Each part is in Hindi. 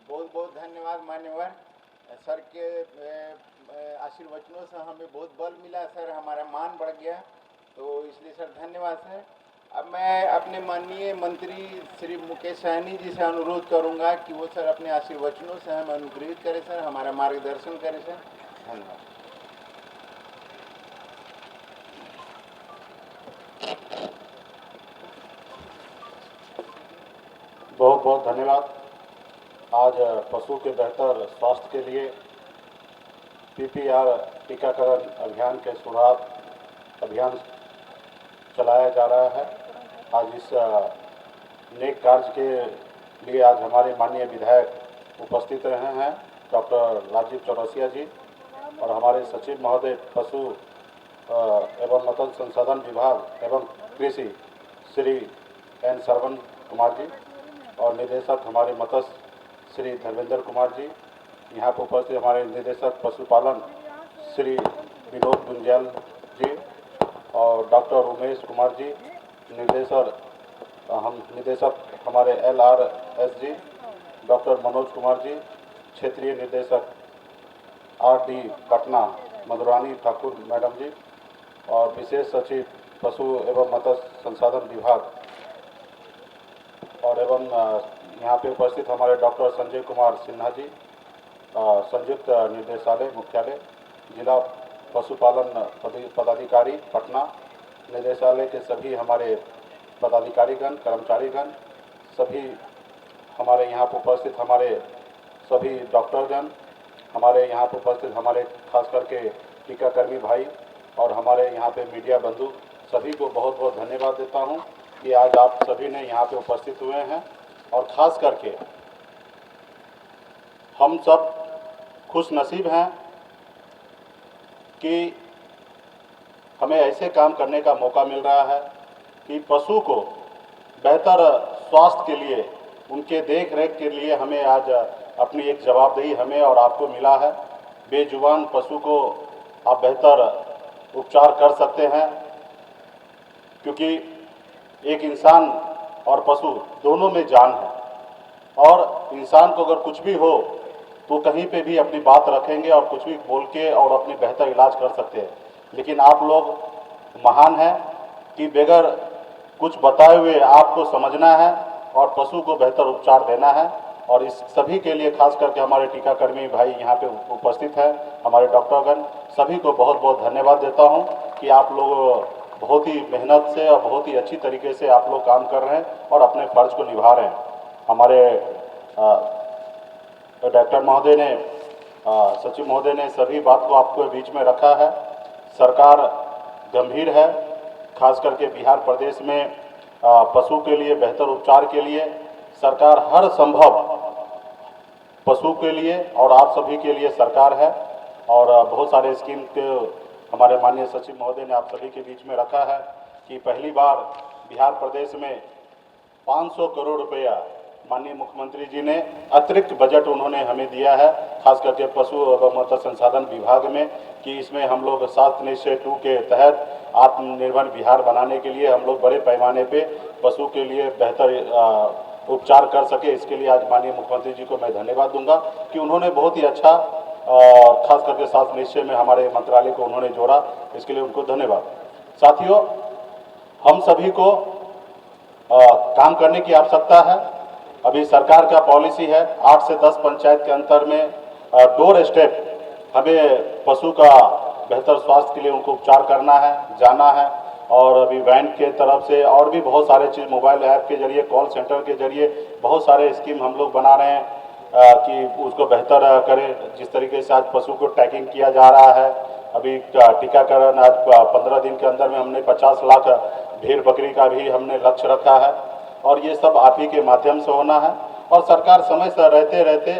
बहुत बहुत धन्यवाद मान्यवर सर के आशीर्वचनों से हमें बहुत बल मिला सर, हमारा मान बढ़ गया, तो इसलिए सर धन्यवाद सर। अब मैं अपने माननीय मंत्री श्री मुकेश सहनी जी से अनुरोध करूंगा कि वो सर अपने आशीर्वचनों से हमें अनुग्रहित करें सर, हमारा मार्गदर्शन करें सर। धन्यवाद। बहुत बहुत धन्यवाद। आज पशु के बेहतर स्वास्थ्य के लिए पीपीआर टीकाकरण अभियान के शुरुआत अभियान चलाया जा रहा है। आज इस नेक कार्य के लिए आज हमारे माननीय विधायक उपस्थित रहे हैं, डॉक्टर राजीव चौरसिया जी, और हमारे सचिव महोदय पशु एवं मत्स्य संसाधन विभाग एवं कृषि श्री एन श्रवण कुमार जी, और निदेशक हमारे मत्स्य श्री धर्मेंद्र कुमार जी। यहाँ पर उपस्थित हमारे निदेशक पशुपालन श्री विनोद गुंजाल जी, और डॉक्टर उमेश कुमार जी, निदेशक हमारे LRS जी, डॉक्टर मनोज कुमार जी, क्षेत्रीय निदेशक RD पटना मधुरानी ठाकुर मैडम जी, और विशेष सचिव पशु एवं मत्स्य संसाधन विभाग, और एवं यहाँ पे उपस्थित हमारे डॉक्टर संजय कुमार सिन्हा जी, संयुक्त निर्देशालय मुख्यालय जिला पशुपालन पदाधिकारी पटना निदेशालय के सभी हमारे पदाधिकारीगण, कर्मचारीगण, सभी हमारे यहाँ पर उपस्थित हमारे सभी डॉक्टरगण, हमारे यहाँ पर उपस्थित हमारे खास करके टीकाकर्मी भाई, और हमारे यहाँ पे मीडिया बंधु, सभी को बहुत बहुत धन्यवाद देता हूँ कि आज आप सभी ने यहाँ पे उपस्थित हुए हैं। और ख़ास करके हम सब खुश नसीब हैं कि हमें ऐसे काम करने का मौका मिल रहा है कि पशु को बेहतर स्वास्थ्य के लिए, उनके देख रेख के लिए हमें आज अपनी एक जवाबदेही हमें और आपको मिला है। बेजुबान पशु को आप बेहतर उपचार कर सकते हैं, क्योंकि एक इंसान और पशु दोनों में जान है, और इंसान को अगर कुछ भी हो तो कहीं पे भी अपनी बात रखेंगे और कुछ भी बोल के और अपने बेहतर इलाज कर सकते हैं। लेकिन आप लोग महान हैं कि बगैर कुछ बताए हुए आपको समझना है और पशु को बेहतर उपचार देना है। और इस सभी के लिए खास करके हमारे टीकाकर्मी भाई यहाँ पे उपस्थित हैं, हमारे डॉक्टरगण, सभी को बहुत बहुत धन्यवाद देता हूँ कि आप लोग बहुत ही मेहनत से और बहुत ही अच्छी तरीके से आप लोग काम कर रहे हैं और अपने फर्ज को निभा रहे हैं। हमारे डॉक्टर महोदय ने, सचिव महोदय ने सभी बात को आपको बीच में रखा है। सरकार गंभीर है, खास करके बिहार प्रदेश में पशु के लिए बेहतर उपचार के लिए सरकार हर संभव पशु के लिए और आप सभी के लिए सरकार है, और बहुत सारे स्कीम के हमारे माननीय सचिव महोदय ने आप सभी के बीच में रखा है कि पहली बार बिहार प्रदेश में 500 करोड़ रुपया माननीय मुख्यमंत्री जी ने अतिरिक्त बजट उन्होंने हमें दिया है, खास करके पशु एवं मत्स्य संसाधन विभाग में, कि इसमें हम लोग 7 निश्चय 2 के तहत आत्मनिर्भर बिहार बनाने के लिए हम लोग बड़े पैमाने पे पशु के लिए बेहतर उपचार कर सके। इसके लिए आज माननीय मुख्यमंत्री जी को मैं धन्यवाद दूंगा कि उन्होंने बहुत ही अच्छा खास करके 7 निश्चय में हमारे मंत्रालय को उन्होंने जोड़ा, इसके लिए उनको धन्यवाद। साथियों, हम सभी को काम करने की आवश्यकता है। अभी सरकार का पॉलिसी है 8 से 10 पंचायत के अंतर में डोर स्टेप हमें पशु का बेहतर स्वास्थ्य के लिए उनको उपचार करना है, जाना है। और अभी वैन के तरफ से और भी बहुत सारे चीज़, मोबाइल ऐप के जरिए, कॉल सेंटर के जरिए बहुत सारे स्कीम हम लोग बना रहे हैं कि उसको बेहतर करें। जिस तरीके से आज पशु को टैगिंग किया जा रहा है, अभी टीकाकरण आज 15 दिन के अंदर में हमने 50 लाख भेड़ बकरी का भी हमने लक्ष्य रखा है, और ये सब आप ही के माध्यम से होना है। और सरकार समय से रहते रहते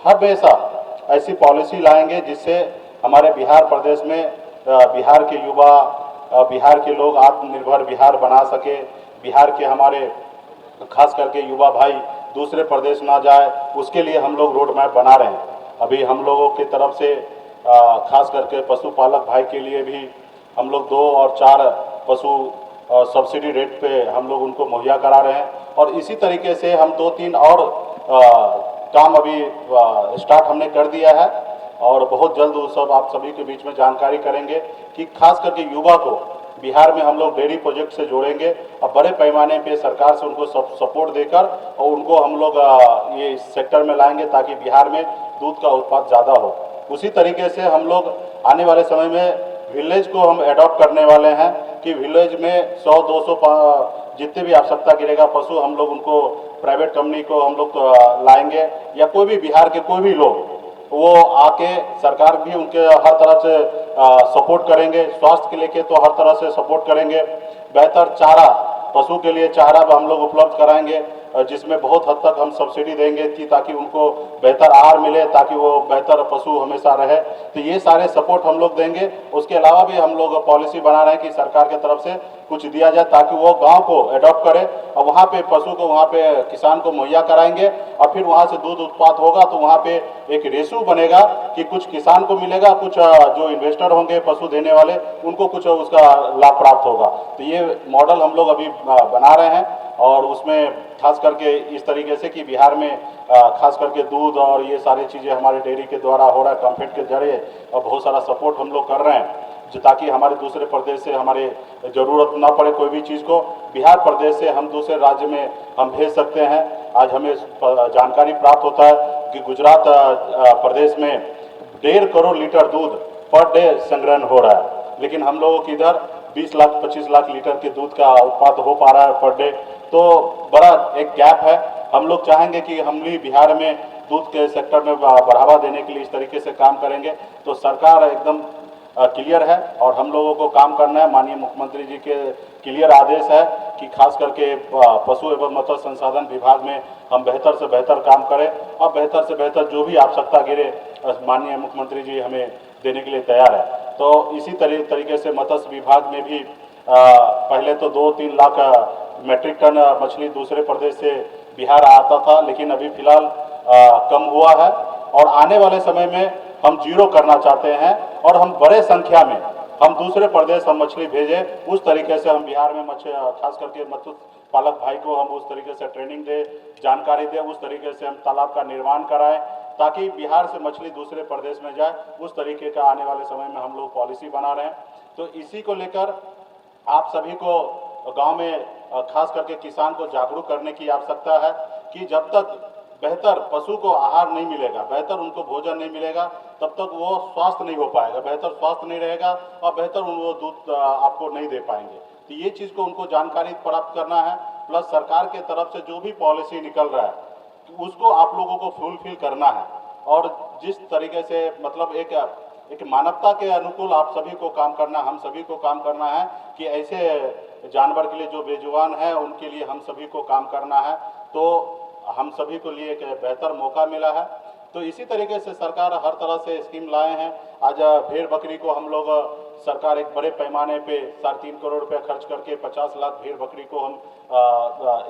हमेशा ऐसी पॉलिसी लाएंगे जिससे हमारे बिहार प्रदेश में बिहार के युवा, बिहार के लोग आत्मनिर्भर बिहार बना सके। बिहार के हमारे खास करके युवा भाई दूसरे प्रदेश ना जाए, उसके लिए हम लोग रोड मैप बना रहे हैं। अभी हम लोगों की तरफ से खास करके पशुपालक भाई के लिए भी हम लोग 2 और 4 पशु सब्सिडी रेट पे हम लोग उनको मुहैया करा रहे हैं। और इसी तरीके से हम 2-3 और काम अभी स्टार्ट हमने कर दिया है और बहुत जल्द वो सब आप सभी के बीच में जानकारी करेंगे कि खास करके युवा को बिहार में हम लोग डेयरी प्रोजेक्ट से जोड़ेंगे और बड़े पैमाने पे सरकार से उनको सपोर्ट देकर और उनको हम लोग ये इस सेक्टर में लाएंगे ताकि बिहार में दूध का उत्पाद ज़्यादा हो। उसी तरीके से हम लोग आने वाले समय में विलेज को हम एडॉप्ट करने वाले हैं कि विलेज में 100-200 जितने भी आवश्यकता गिरेगा पशु हम लोग उनको प्राइवेट कंपनी को हम लोग लाएंगे या कोई भी बिहार के कोई भी लोग वो आके सरकार भी उनके हर तरह से सपोर्ट करेंगे। स्वास्थ्य के लेके तो हर तरह से सपोर्ट करेंगे। बेहतर चारा पशु के लिए चारा हम लोग उपलब्ध कराएंगे जिसमें बहुत हद तक हम सब्सिडी देंगे कि ताकि उनको बेहतर आहार मिले ताकि वो बेहतर पशु हमेशा रहे। तो ये सारे सपोर्ट हम लोग देंगे। उसके अलावा भी हम लोग पॉलिसी बना रहे हैं कि सरकार की तरफ से कुछ दिया जाए ताकि वो गांव को एडॉप्ट करे और वहाँ पे पशु को वहाँ पे किसान को मुहैया कराएंगे और फिर वहाँ से दूध उत्पाद होगा तो वहाँ पे एक रेशो बनेगा कि कुछ किसान को मिलेगा, कुछ जो इन्वेस्टर होंगे पशु देने वाले उनको कुछ उसका लाभ प्राप्त होगा। तो ये मॉडल हम लोग अभी बना रहे हैं और उसमें खास करके इस तरीके से कि बिहार में खास करके दूध और ये सारी चीज़ें हमारे डेयरी के द्वारा हो रहा है, कॉम्फेड के जरिए और बहुत सारा सपोर्ट हम लोग कर रहे हैं जो ताकि हमारे दूसरे प्रदेश से हमारे ज़रूरत ना पड़े कोई भी चीज़ को बिहार प्रदेश से हम दूसरे राज्य में हम भेज सकते हैं। आज हमें जानकारी प्राप्त होता है कि गुजरात प्रदेश में 1.5 करोड़ लीटर दूध पर डे संग्रहण हो रहा है, लेकिन हम लोगों के इधर 20 लाख 25 लाख लीटर के दूध का उत्पाद हो पा रहा है पर डे। तो बड़ा एक गैप है। हम लोग चाहेंगे कि हम भी बिहार में दूध के सेक्टर में बढ़ावा देने के लिए इस तरीके से काम करेंगे। तो सरकार एकदम क्लियर है और हम लोगों को काम करना है। माननीय मुख्यमंत्री जी के क्लियर आदेश है कि खास करके पशु एवं मत्स्य संसाधन विभाग में हम बेहतर से बेहतर काम करें और बेहतर से बेहतर जो भी आवश्यकता गिरे माननीय मुख्यमंत्री जी हमें देने के लिए तैयार है। तो इसी तरीके से मत्स्य विभाग में भी पहले तो 2-3 लाख मेट्रिक टन मछली दूसरे प्रदेश से बिहार आता था, लेकिन अभी फिलहाल कम हुआ है और आने वाले समय में हम 0 करना चाहते हैं और हम बड़े संख्या में हम दूसरे प्रदेश हम मछली भेजें। उस तरीके से हम बिहार में खास करके मत्स्य पालक भाई को हम उस तरीके से ट्रेनिंग दे, जानकारी दे, उस तरीके से हम तालाब का निर्माण कराएं ताकि बिहार से मछली दूसरे प्रदेश में जाए। उस तरीके का आने वाले समय में हम लोग पॉलिसी बना रहे हैं। तो इसी को लेकर आप सभी को गांव में खास करके किसान को जागरूक करने की आवश्यकता है कि जब तक बेहतर पशु को आहार नहीं मिलेगा, बेहतर उनको भोजन नहीं मिलेगा, तब तक वो स्वास्थ्य नहीं हो पाएगा, बेहतर स्वास्थ्य नहीं रहेगा और बेहतर वो दूध आपको नहीं दे पाएंगे। तो ये चीज़ को उनको जानकारी प्राप्त करना है। प्लस सरकार के तरफ से जो भी पॉलिसी निकल रहा है उसको आप लोगों को फुलफिल करना है और जिस तरीके से मतलब एक मानवता के अनुकूल आप सभी को काम करना, हम सभी को काम करना है कि ऐसे जानवर के लिए जो बेजुबान है उनके लिए हम सभी को काम करना है। तो हम सभी को लिए एक बेहतर मौका मिला है। तो इसी तरीके से सरकार हर तरह से स्कीम लाए हैं। आज भेड़ बकरी को हम लोग सरकार एक बड़े पैमाने पे 3.5 करोड़ रुपए खर्च करके 50 लाख भेड़ बकरी को हम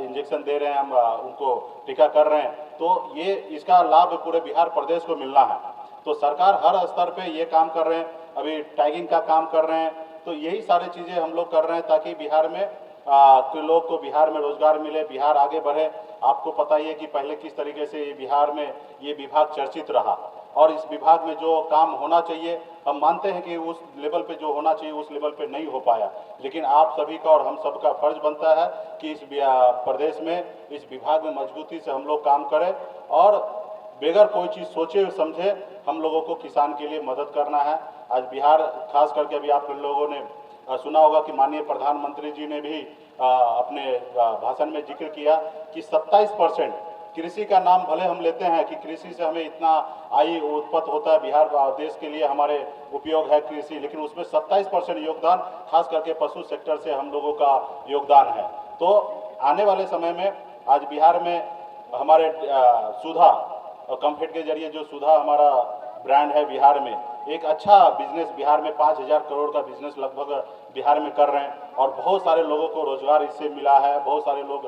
इंजेक्शन दे रहे हैं, हम उनको टीका कर रहे हैं। तो ये इसका लाभ पूरे बिहार प्रदेश को मिलना है। तो सरकार हर स्तर पे ये काम कर रहे हैं। अभी टैगिंग का काम कर रहे हैं। तो यही सारी चीज़ें हम लोग कर रहे हैं ताकि बिहार में के लोग को बिहार में रोजगार मिले, बिहार आगे बढ़े। आपको पता ही है कि पहले किस तरीके से बिहार में ये विभाग चर्चित रहा और इस विभाग में जो काम होना चाहिए हम मानते हैं कि उस लेवल पे जो होना चाहिए उस लेवल पे नहीं हो पाया। लेकिन आप सभी का और हम सबका फर्ज बनता है कि इस प्रदेश में इस विभाग में मजबूती से हम लोग काम करें और बगैर कोई चीज़ सोचे समझे हम लोगों को किसान के लिए मदद करना है। आज बिहार खास करके अभी आप लोगों ने सुना होगा कि माननीय प्रधानमंत्री जी ने भी अपने भाषण में जिक्र किया कि 27% कृषि का नाम भले हम लेते हैं कि कृषि से हमें इतना आय उत्पन्न होता है, बिहार देश के लिए हमारे उपयोग है कृषि, लेकिन उसमें 27% योगदान खास करके पशु सेक्टर से हम लोगों का योगदान है। तो आने वाले समय में आज बिहार में हमारे सुधा कॉम्फेड के जरिए जो सुधा हमारा ब्रांड है बिहार में एक अच्छा बिजनेस, बिहार में 5,000 करोड़ का बिजनेस लगभग बिहार में कर रहे हैं और बहुत सारे लोगों को रोजगार इससे मिला है। बहुत सारे लोग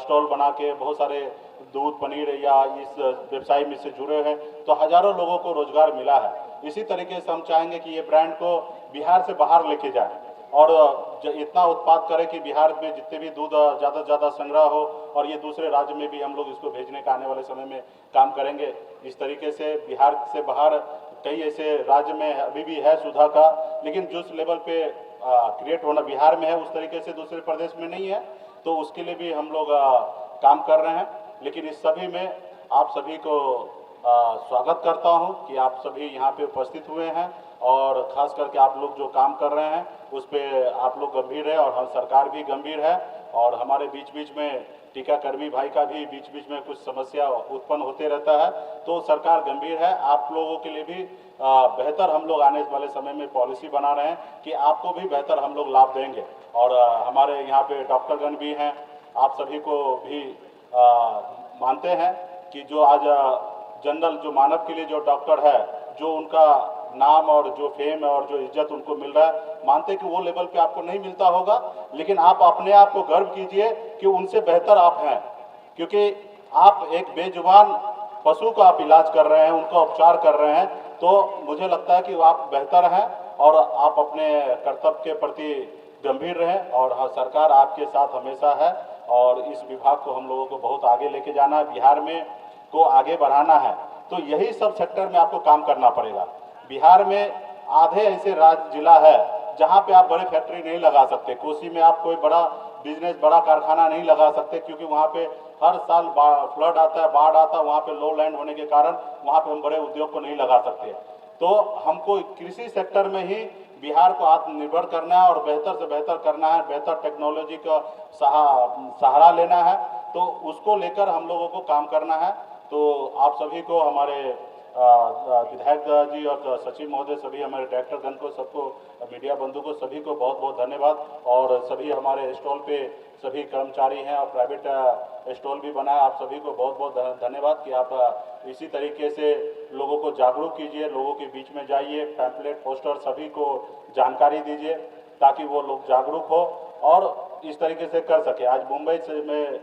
स्टॉल बना के बहुत सारे दूध पनीर या इस व्यवसाय में से जुड़े हैं, तो हजारों लोगों को रोजगार मिला है। इसी तरीके से हम चाहेंगे कि ये ब्रांड को बिहार से बाहर लेके जाएं और इतना उत्पाद करें कि बिहार में जितने भी दूध ज़्यादा से ज़्यादा संग्रह हो और ये दूसरे राज्य में भी हम लोग इसको भेजने का आने वाले समय में काम करेंगे। इस तरीके से बिहार से बाहर कई ऐसे राज्य में अभी भी है सुधा का, लेकिन जिस लेवल पे क्रिएट होना बिहार में है उस तरीके से दूसरे प्रदेश में नहीं है, तो उसके लिए भी हम लोग काम कर रहे हैं। लेकिन इस सभी में आप सभी को स्वागत करता हूं कि आप सभी यहाँ पे उपस्थित हुए हैं और खास करके आप लोग जो काम कर रहे हैं उस पर आप लोग गंभीर है और हम सरकार भी गंभीर है। और हमारे बीच बीच में टीकाकर्मी भाई का भी बीच बीच में कुछ समस्या उत्पन्न होते रहता है, तो सरकार गंभीर है। आप लोगों के लिए भी बेहतर हम लोग आने वाले समय में पॉलिसी बना रहे हैं कि आपको भी बेहतर हम लोग लाभ देंगे। और हमारे यहाँ पे डॉक्टरगण भी हैं, आप सभी को भी मानते हैं कि जो आज जनरल जो मानव के लिए जो डॉक्टर है, जो उनका नाम और जो फेम और जो इज्जत उनको मिल रहा है, मानते कि वो लेवल पे आपको नहीं मिलता होगा, लेकिन आप अपने आप को गर्व कीजिए कि उनसे बेहतर आप हैं, क्योंकि आप एक बेजुबान पशु का आप इलाज कर रहे हैं, उनका उपचार कर रहे हैं, तो मुझे लगता है कि आप बेहतर हैं और आप अपने कर्तव्य के प्रति गंभीर रहें। और हाँ, सरकार आपके साथ हमेशा है और इस विभाग को हम लोगों को बहुत आगे लेके जाना है, बिहार में को आगे बढ़ाना है, तो यही सब सेक्टर में आपको काम करना पड़ेगा। बिहार में आधे ऐसे राज्य जिला है जहाँ पे आप बड़े फैक्ट्री नहीं लगा सकते। कोसी में आप कोई बड़ा बिजनेस, बड़ा कारखाना नहीं लगा सकते, क्योंकि वहाँ पे हर साल फ्लड आता है, बाढ़ आता है, वहाँ पे लो लैंड होने के कारण वहाँ पे हम बड़े उद्योग को नहीं लगा सकते। तो हमको कृषि सेक्टर में ही बिहार को आत्मनिर्भर करना है और बेहतर से बेहतर करना है, बेहतर टेक्नोलॉजी का सहारा लेना है, तो उसको लेकर हम लोगों को काम करना है। तो आप सभी को, हमारे विधायक जी और सचिव महोदय, सभी हमारे डायरेक्टरगण को, सबको, मीडिया बंधु को, सभी को बहुत बहुत धन्यवाद। और सभी हमारे स्टॉल पे सभी कर्मचारी हैं और प्राइवेट स्टॉल भी बना है, आप सभी को बहुत बहुत धन्यवाद कि आप इसी तरीके से लोगों को जागरूक कीजिए, लोगों के बीच में जाइए, पैम्पलेट, पोस्टर सभी को जानकारी दीजिए ताकि वो लोग जागरूक हो और इस तरीके से कर सके। आज मुंबई से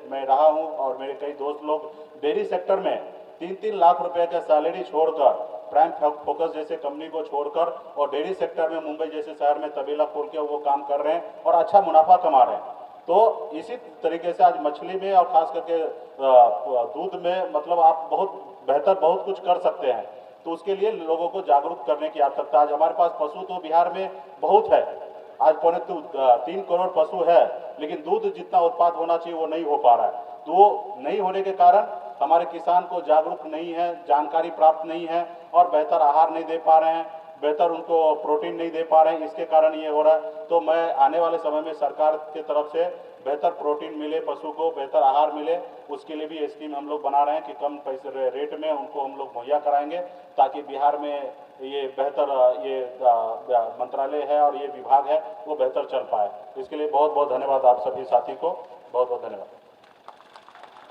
मैं रहा हूँ और मेरे कई दोस्त लोग डेयरी सेक्टर में 3-3 लाख रुपए का सैलरी छोड़कर, प्राइम फोकस जैसे कंपनी को छोड़कर और डेयरी सेक्टर में मुंबई जैसे शहर में तबेला खोल के वो काम कर रहे हैं और अच्छा मुनाफा कमा रहे हैं। तो इसी तरीके से आज मछली में और खास करके दूध में मतलब आप बहुत बेहतर बहुत कुछ कर सकते हैं। तो उसके लिए लोगों को जागरूक करने की आवश्यकता। आज हमारे पास पशु तो बिहार में बहुत है, आज 3 करोड़ पशु है, लेकिन दूध जितना उत्पाद होना चाहिए वो नहीं हो पा रहा है। तो वो नहीं होने के कारण हमारे किसान को जागरूक नहीं है, जानकारी प्राप्त नहीं है और बेहतर आहार नहीं दे पा रहे हैं, बेहतर उनको प्रोटीन नहीं दे पा रहे हैं, इसके कारण ये हो रहा है। तो मैं आने वाले समय में सरकार की तरफ से बेहतर प्रोटीन मिले, पशु को बेहतर आहार मिले, उसके लिए भी स्कीम हम लोग बना रहे हैं कि कम पैसे रेट में उनको हम लोग मुहैया कराएंगे, ताकि बिहार में ये बेहतर ये मंत्रालय है और ये विभाग है वो बेहतर चल पाए। इसके लिए बहुत बहुत धन्यवाद आप सभी साथी को, बहुत बहुत धन्यवाद।